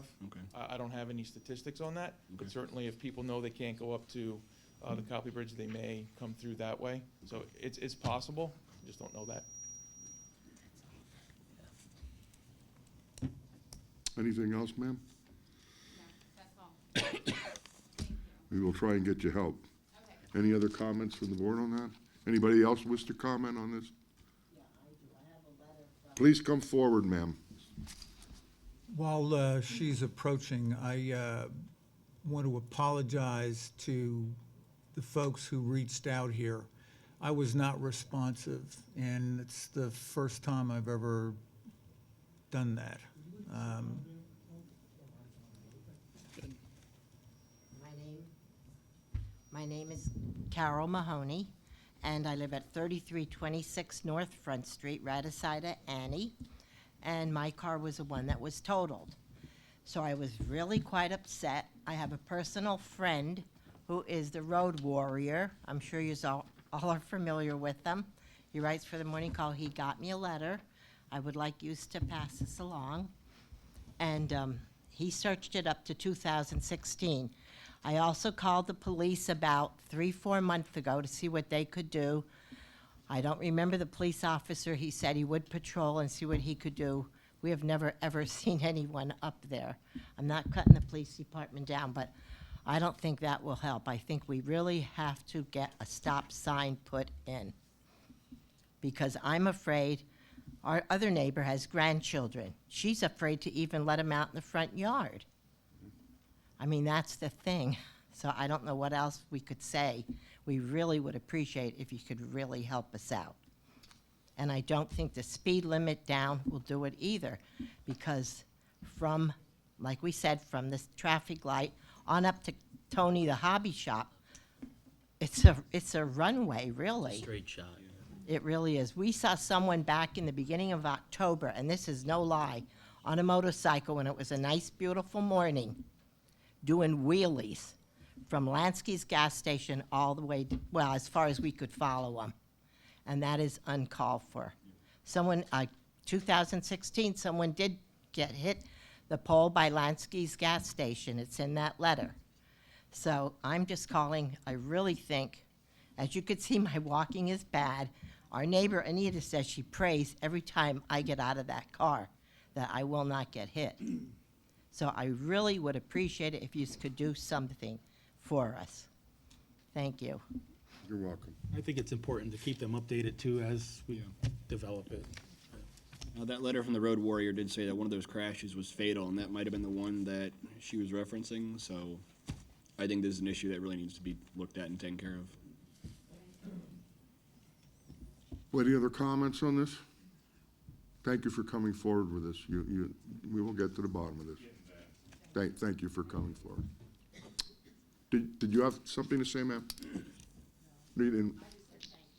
have. Okay. I don't have any statistics on that, but Okay. certainly if people know they can't go up to the Copley Bridge, they may come through that way. So it's possible, just don't know that. Anything else, ma'am? No, that's all. Thank you. We will try and get you help. Okay. Any other comments from the board on that? Anybody else wish to comment on this? Yeah, I do. I have a letter from. Please come forward, ma'am. While she's approaching, I want to apologize to the folks who reached out here. I was not responsive, and it's the first time I've ever done that. My name is Carol Mahoney, and I live at 3326 North Front Street, right aside of Annie, and my car was the one that was totaled. So I was really quite upset. I have a personal friend who is the road warrior. I'm sure you all are familiar with them. He writes for the Morning Call. He got me a letter. I would like you to pass this along. And he searched it up to 2016. I also called the police about 3-4 months ago to see what they could do. I don't remember the police officer. He said he would patrol and see what he could do. We have never, ever seen anyone up there. I'm not cutting the police department down, but I don't think that will help. I think we really have to get a stop sign put in, because I'm afraid our other neighbor has grandchildren. She's afraid to even let them out in the front yard. I mean, that's the thing. So I don't know what else we could say. We really would appreciate if you could really help us out. And I don't think the speed limit down will do it either, because from, like we said, from this traffic light on up to Tony the hobby shop, it's a runway, really. Straight shot. It really is. We saw someone back in the beginning of October, and this is no lie, on a motorcycle when it was a nice, beautiful morning, doing wheelies from Lansky's gas station all the way, well, as far as we could follow them. And that is uncalled for. Someone, 2016, someone did get hit the pole by Lansky's gas station. It's in that letter. So I'm just calling, I really think, as you can see, my walking is bad. Our neighbor Anita says she prays every time I get out of that car that I will not get hit. So I really would appreciate it if you could do something for us. Thank you. You're welcome. I think it's important to keep them updated too as we develop it. That letter from the road warrior did say that one of those crashes was fatal, and that might have been the one that she was referencing, so I think this is an issue that really needs to be looked at and taken care of. Any other comments on this? Thank you for coming forward with this. We will get to the bottom of this. Thank you for coming forward. Did you have something to say, ma'am? No, you didn't?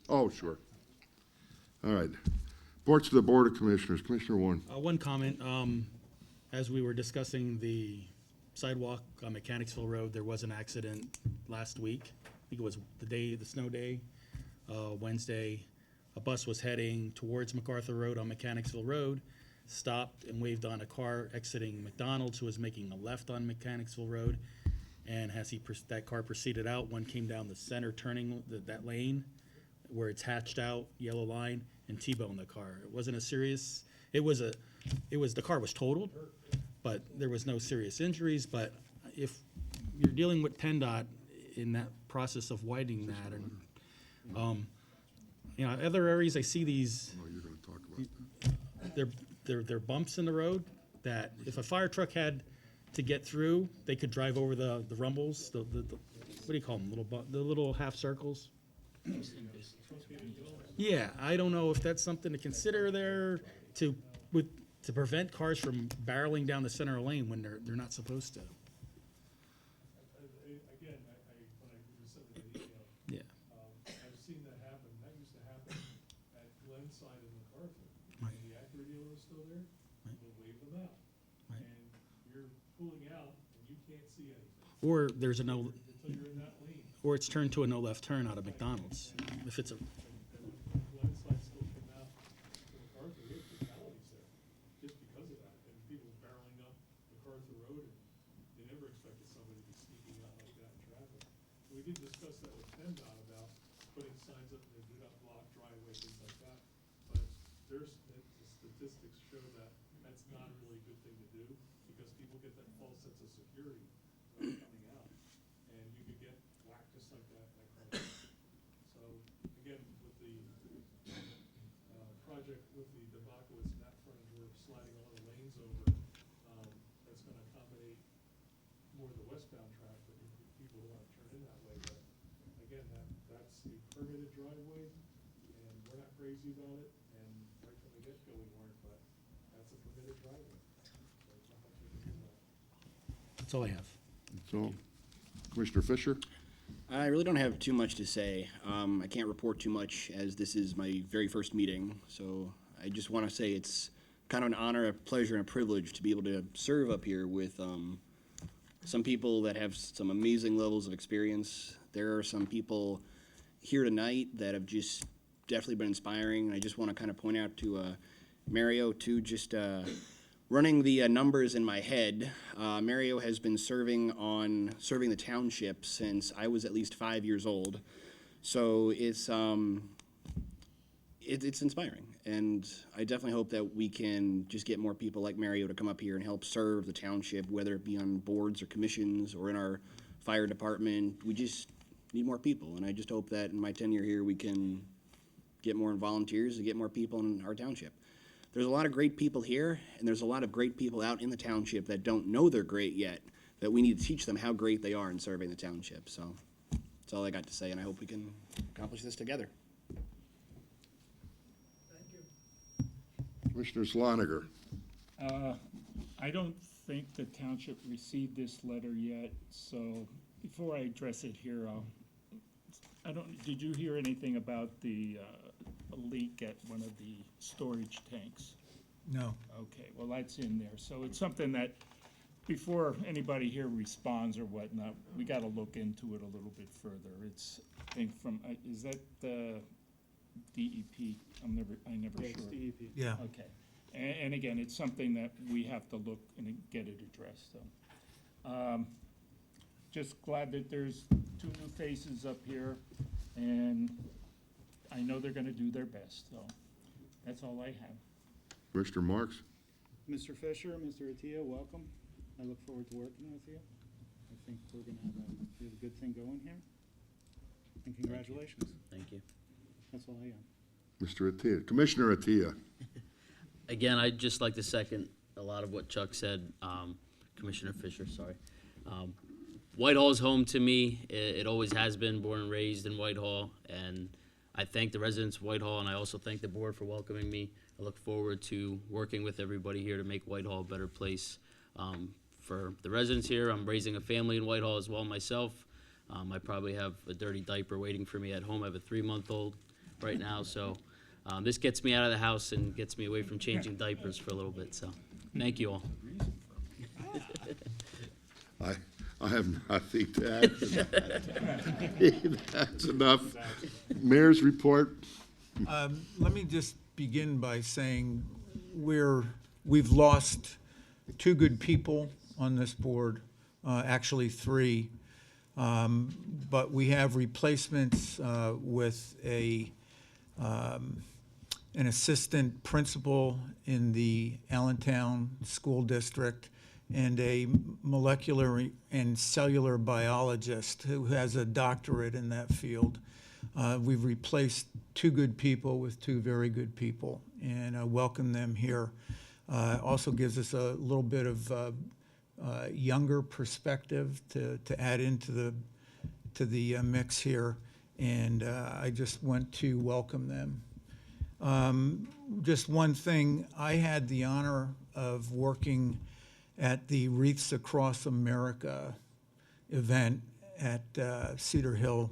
Oh, sure. All right. Reports to the Board of Commissioners. Commissioner Warren. One comment, as we were discussing the sidewalk on Mechanicsville Road, there was an accident last week. I think it was the snow day, Wednesday. A bus was heading towards MacArthur Road on Mechanicsville Road, stopped and waved on a car exiting McDonald's who was making a left on Mechanicsville Road. And as that car proceeded out, one came down the center turning that lane where it's hatched out, yellow line, and T-boned the car. It wasn't a serious, the car was totaled, but there was no serious injuries. But if you're dealing with PennDOT in that process of widening that, and other areas I see these, Oh, you're going to talk about that. they're bumps in the road that if a fire truck had to get through, they could drive over the rumbles, the what do you call them, the little half circles? Yeah, I don't know if that's something to consider there to prevent cars from barreling down the center lane when they're not supposed to. Again, when I sent the email, Yeah. I've seen that happen. That used to happen at Glenside and MacArthur. Right. And the Acura dealer is still there, Right. they'll wave them out. Right. And you're pulling out and you can't see anything Or there's a no, until you're in that lane. or it's turned to a no left turn out of McDonald's. If it's a, And when Glenside still came out to MacArthur, we had fatalities there just because of that. And people barreling up MacArthur north of the road, and you never expected somebody to be sneaking out like that in traffic. We did discuss that with PennDOT about putting signs up there, do not block driveway, things like that. But the statistics show that that's not a really good thing to do, because people get that false sense of security coming out. And you could get whacked just like that kind of thing. So, again, with the project with the debacle, it's not frontage, we're sliding all the lanes over. That's gonna accommodate more of the westbound traffic, if people want to turn in that way. But again, that's a permitted driveway, and we're not crazy about it, and right from the get-go we weren't, but that's a permitted driveway. So there's not much we can do about it. That's all I have. So, Commissioner Fisher? I really don't have too much to say. I can't report too much as this is my very first meeting, so I just want to say it's kind of an honor, a pleasure, and a privilege to be able to serve up here with some people that have some amazing levels of experience. There are some people here tonight that have just definitely been inspiring, and I just want to kind of point out to Mario, too, just running the numbers in my head. Mario has been serving the township since I was at least 5 years old. So it's inspiring, and I definitely hope that we can just get more people like Mario to come up here and help serve the township, whether it be on boards or commissions or in our fire department. We just need more people, and I just hope that in my tenure here we can get more volunteers and get more people in our township. There's a lot of great people here, and there's a lot of great people out in the township that don't know they're great yet, that we need to teach them how great they are in serving the township. So that's all I got to say, and I hope we can accomplish this together. Commissioner Sloniger? I don't think the township received this letter yet, so before I address it here, did you hear anything about the a leak at one of the storage tanks? No. Okay, well, that's in there. So it's something that, before anybody here responds or whatnot, we gotta look into it a little bit further. It's, I think from, is that the DEP? I never Yeah, it's sure. DEP. Yeah. Okay, and again, it's something that we have to look and get it addressed, so. Just glad that there's 2 new faces up here, and I know they're gonna do their best, so that's all I have. Commissioner Marks? Mr. Fisher, Mr. Attia, welcome. I look forward to working with you. I think we're gonna have a good thing going here. And congratulations. Thank you. That's all I got. Mr. Attia. Commissioner Attia? Again, I'd just like to second a lot of what Chuck said, Commissioner Fisher, sorry. Whitehall is home to me. It always has been, born and raised in Whitehall, and I thank the residents of Whitehall, and I also thank the board for welcoming me. I look forward to working with everybody here to make Whitehall a better place for the residents here. I'm raising a family in Whitehall as well myself. I probably have a dirty diaper waiting for me at home. I have a 3-month-old right now, so this gets me out of the house and gets me away from changing diapers for a little bit, so thank you all. I have nothing to add to that. That's enough. Mayor's report? Let me just begin by saying we've lost 2 good people on this board, actually 3. But we have replacements with an assistant principal in the Allentown School District and a molecular and cellular biologist who has a doctorate in that field. We've replaced 2 good people with 2 very good people, and I welcome them here. Also gives us a little bit of younger perspective to add into the mix here, and I just want to welcome them. Just one thing, I had the honor of working at the Wreaths Across America event at Cedar Hill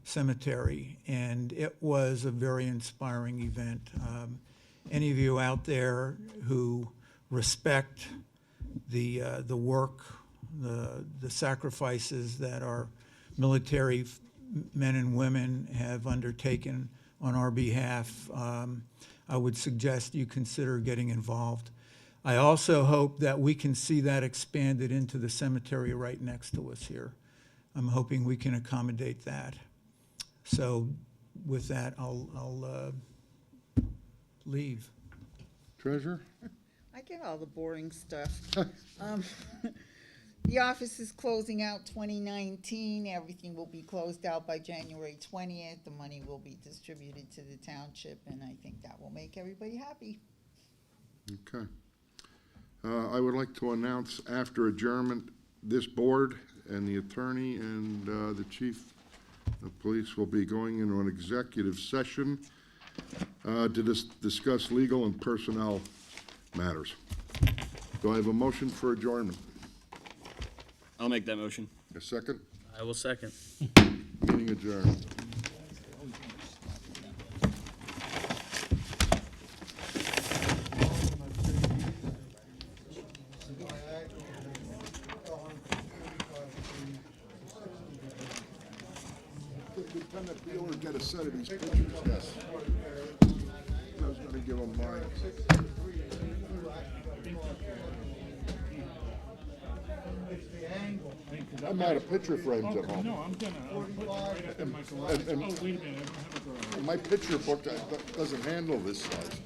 Cemetery, and it was a very inspiring event. Any of you out there who respect the work, the sacrifices that our military men and women have undertaken on our behalf, I would suggest you consider getting involved. I also hope that we can see that expanded into the cemetery right next to us here. I'm hoping we can accommodate that. So with that, I'll leave. Treasurer? I get all the boring stuff. The office is closing out 2019. Everything will be closed out by January 20th. The money will be distributed to the township, and I think that will make everybody happy. Okay. I would like to announce after adjournment, this board and the attorney and the chief of police will be going into an executive session to discuss legal and personnel matters. Do I have a motion for adjournment? I'll make that motion. A second? I will second. Meeting adjourned. Lieutenant Beeler get a set of these pictures, yes. I was gonna give him mine. I'm out of picture frames at home. No, I'm gonna, I'll put it right up in my garage. and- Oh, wait a minute, I don't have a garage. My picture book doesn't handle this size.